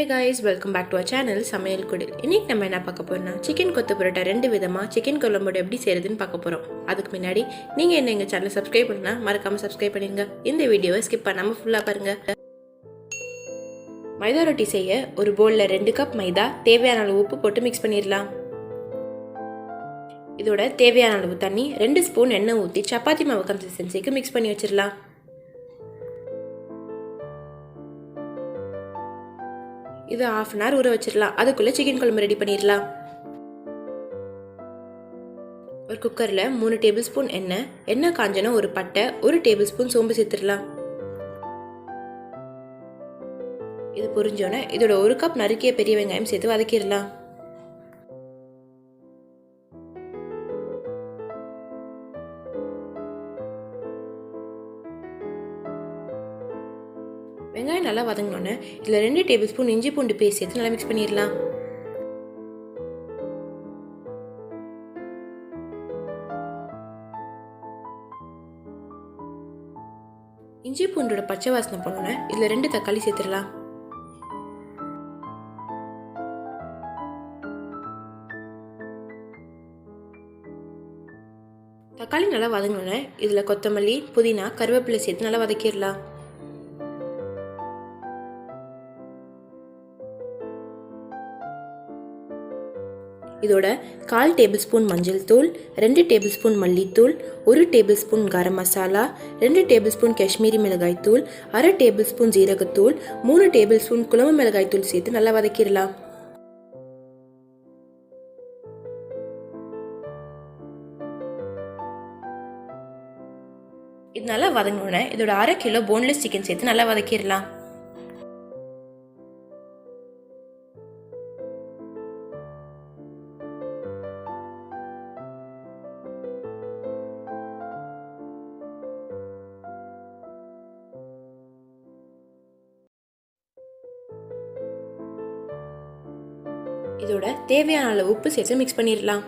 guys, welcome back to our channel samayalkudil. இன்னைக்கு நம்ம என்ன பார்க்க போறோம்னா chicken கொத்து பரோட்டா ரெண்டு விதமா chicken குழம்போட எப்படி செய்யறதுன்னு பார்க்க போறோம். அதுக்கு முன்னாடி நீங்க என்ன எங்க சேனலை சப்ஸ்கிரைப் பண்ணா மறக்காம சப்ஸ்கிரைப் பண்ணுங்க. இந்த வீடியோவை ஸ்கிப் பண்ணாம ஃபுல்லா பாருங்க. மைதா ரொட்டி செய்ய ஒரு பவுல்ல 2 கப் மைதா தேவையான அளவு உப்பு போட்டு மிக்ஸ் பண்ணிரலாம். இதோட தேவையான அளவு தண்ணி 2 ஸ்பூன் எண்ணெய் ஊத்தி சப்பாத்தி மாவு கன்சிஸ்டன்சிக்கு மிக்ஸ் பண்ணி வச்சிரலாம். இது half an hour ஊற வச்சிரலாம். அதுக்குள்ள சிக்கன் குழம்பு ரெடி பண்ணிரலாம். ஒரு குக்கர்ல 3 டேபிள்ஸ்பூன் எண்ணெய் காஞ்சன ஒரு பட்டை 1 டேபிள்ஸ்பூன் சோம்பு சேர்த்துடலாம். இது பொரிஞ்சோனே இதோட 1 கப் நறுக்கிய பெரிய வெங்காயம் சேர்த்து வதக்கிடலாம். வெங்காயம் நல்லா வதங்கினோன்னே இதில் 2 டேபிள்ஸ்பூன் இஞ்சி பூண்டு பேஸ்ட் சேர்த்து நல்லா மிக்ஸ் பண்ணிடலாம். இஞ்சி பூண்டோட பச்சை வாசனை போனோன்னே இதில் 2 தக்காளி சேர்த்துடலாம். தக்காளி நல்லா வதங்கினோன்னே இதில் கொத்தமல்லி புதினா கருவேப்பிலை சேர்த்து நல்லா வதக்கிடலாம். இதோட 1/4 டேபிள்ஸ்பூன் மஞ்சள் தூள் 2 டேபிள்ஸ்பூன் மல்லித்தூள் 1 டேபிள்ஸ்பூன் கரம் மசாலா 2 டேபிள்ஸ்பூன் காஷ்மீரி மிளகாய் தூள் 1/2 டேபிள்ஸ்பூன் ஜீரகத்தூள் 3 டேபிள்ஸ்பூன் குழம்பு மிளகாய் தூள் சேர்த்து நல்லா வதக்கிடலாம். இது நல்லா வதங்கினோன்னே இதோட 1/2 கிலோ போன்லெஸ் சிக்கன் சேர்த்து நல்லா வதக்கிடலாம். இதோட தேவையான அளவு உப்பு சேர்த்து மிக்ஸ் பண்ணிடலாம்.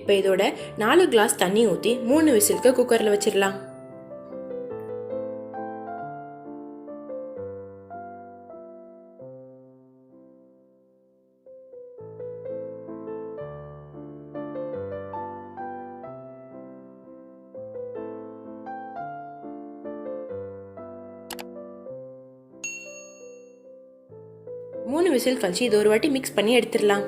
இப்போ இதோட 4 கிளாஸ் தண்ணி ஊற்றி 3 விசிலுக்கு குக்கரில் வச்சிடலாம். மூணு விசில் கழிச்சு இது ஒரு வாட்டி மிக்ஸ் பண்ணி எடுத்துடலாம்.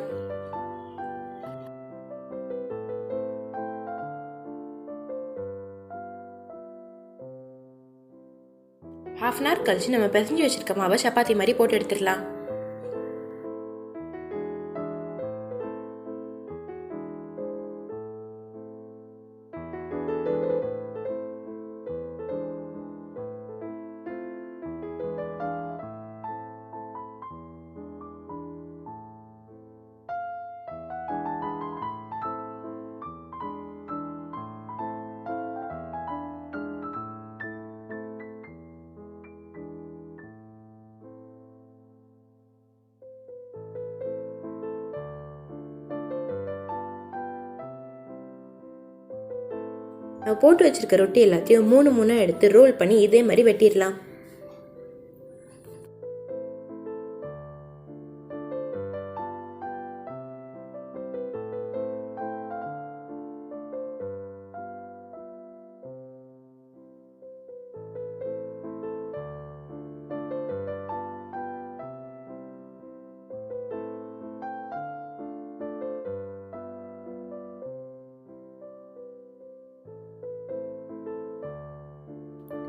half an hour கழிச்சு நம்ம பிசைஞ்சு வச்சிருக்க மாவை சப்பாத்தி மாதிரி போட்டு எடுத்துடலாம். நான் போட்டு வச்சிருக்க ரொட்டி எல்லாத்தையும் 3 எடுத்து ரோல் பண்ணி இதே மாதிரி வெட்டிடலாம்.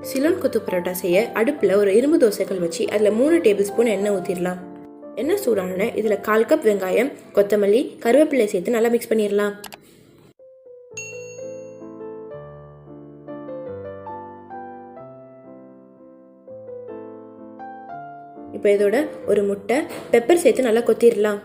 சிலோன் கொத்து பரோட்டா செய்ய அடுப்பில் ஒரு இரும்பு தோசைகள் வச்சு அதில் 3 டேபிள்ஸ்பூன் எண்ணெய் ஊற்றிடலாம். எண்ணெய் சூடான இதில் 1/4 கப் வெங்காயம் கொத்தமல்லி கருவேப்பிலை சேர்த்து நல்லா மிக்ஸ் பண்ணிடலாம். இப்போ இதோட ஒரு முட்டை பெப்பர் சேர்த்து நல்லா கொத்திடலாம்.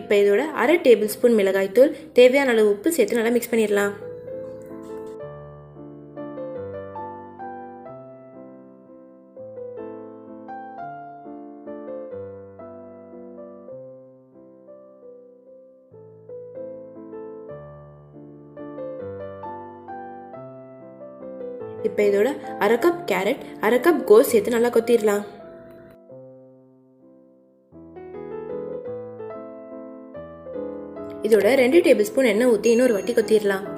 இப்போ இதோட 1/2 டேபிள்ஸ்பூன் மிளகாய் தூள் தேவையான அளவு உப்பு சேர்த்து நல்லா மிக்ஸ் பண்ணிடலாம். இப்போ இதோட அரை கப் கேரட், அரை கப் கோஸ் சேர்த்து நல்லா கொத்திடலாம். இதோட 2 டேபிள் ஸ்பூன் எண்ணெய் ஊற்றி இன்னொரு வாட்டி கொத்திடலாம்.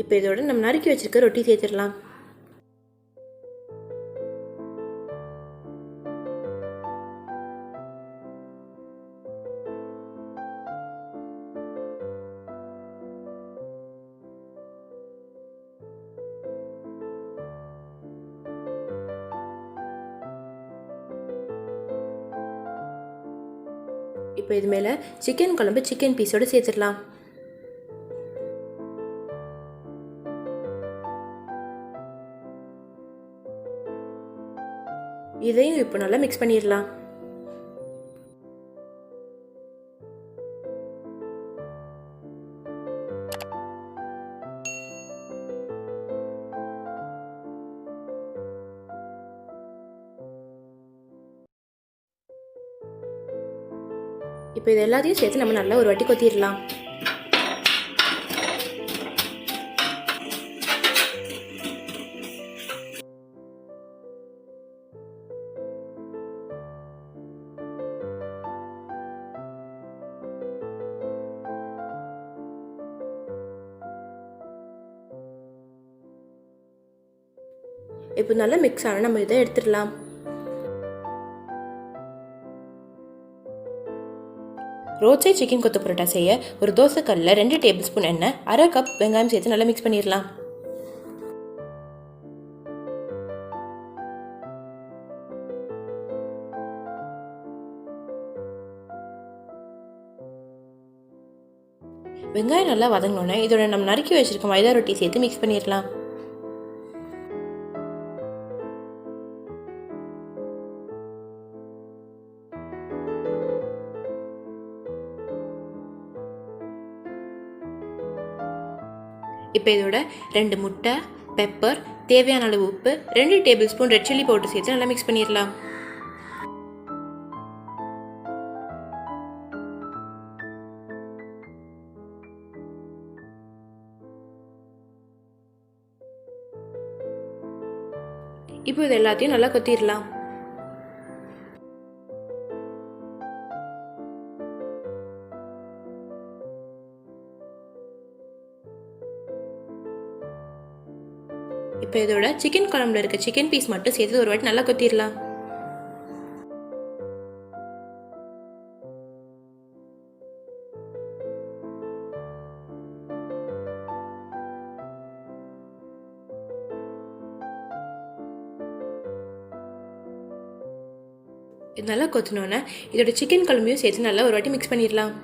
இப்போ இதோட நம்ம நறுக்கி வச்சிருக்க ரொட்டி சேர்த்துடலாம். இப்போ இது மேலே சிக்கன் குழம்பு சிக்கன் பீஸோடு சேர்த்துடலாம். இதையும் இப்போ நல்லா மிக்ஸ் பண்ணிடலாம். இப்போ இது எல்லாத்தையும் சேர்த்து நம்ம நல்லா ஒரு வாட்டி கொத்திடலாம். இப்போ நல்லா மிக்ஸ் ஆன நம்ம இதை எடுத்துடலாம். ரோட்சைட் சிக்கன் கொத்து பரோட்டா செய்ய ஒரு தோசைக்கல்ல 2 டேபிள் ஸ்பூன் எண்ணெய், அரை கப் வெங்காயம் சேர்த்து நல்லா மிக்ஸ் பண்ணிடலாம். வெங்காயம் நல்லா வதங்கினோன்னே இதோட நம்ம நறுக்கி வச்சிருக்க மைதா ரொட்டி சேர்த்து மிக்ஸ் பண்ணிடலாம். இப்போ இதோட 2 முட்டை, பெப்பர், தேவையான அளவு உப்பு, 2 table spoon red chilli powder சேர்த்து நல்லா மிக்ஸ் பண்ணிடலாம். இப்போ இது எல்லாத்தையும் நல்லா கொத்திடலாம். இப்போ இதோட சிக்கன் குழம்புல இருக்க சிக்கன் பீஸ் மட்டும் சேர்த்து ஒரு வாட்டி நல்லா கொத்திடலாம். இது நல்லா கொத்தினோன்னே இதோட சிக்கன் குழம்பையும் சேர்த்து நல்லா ஒரு வாட்டி மிக்ஸ் பண்ணிடலாம்.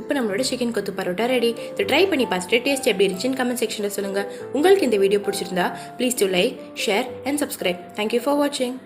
இப்போ நம்மளோட சிக்கன் கொத்து பரோட்டா ரெடி. இதை ட்ரை பண்ணி பார்த்துட்டு டேஸ்ட் எப்படி இருந்துச்சுன்னு கமெண்ட் செக்ஷனில் சொல்லுங்கள். உங்களுக்கு இந்த வீடியோ பிடிச்சிருந்தா please to like, share and subscribe. Thank you for வாட்சிங்.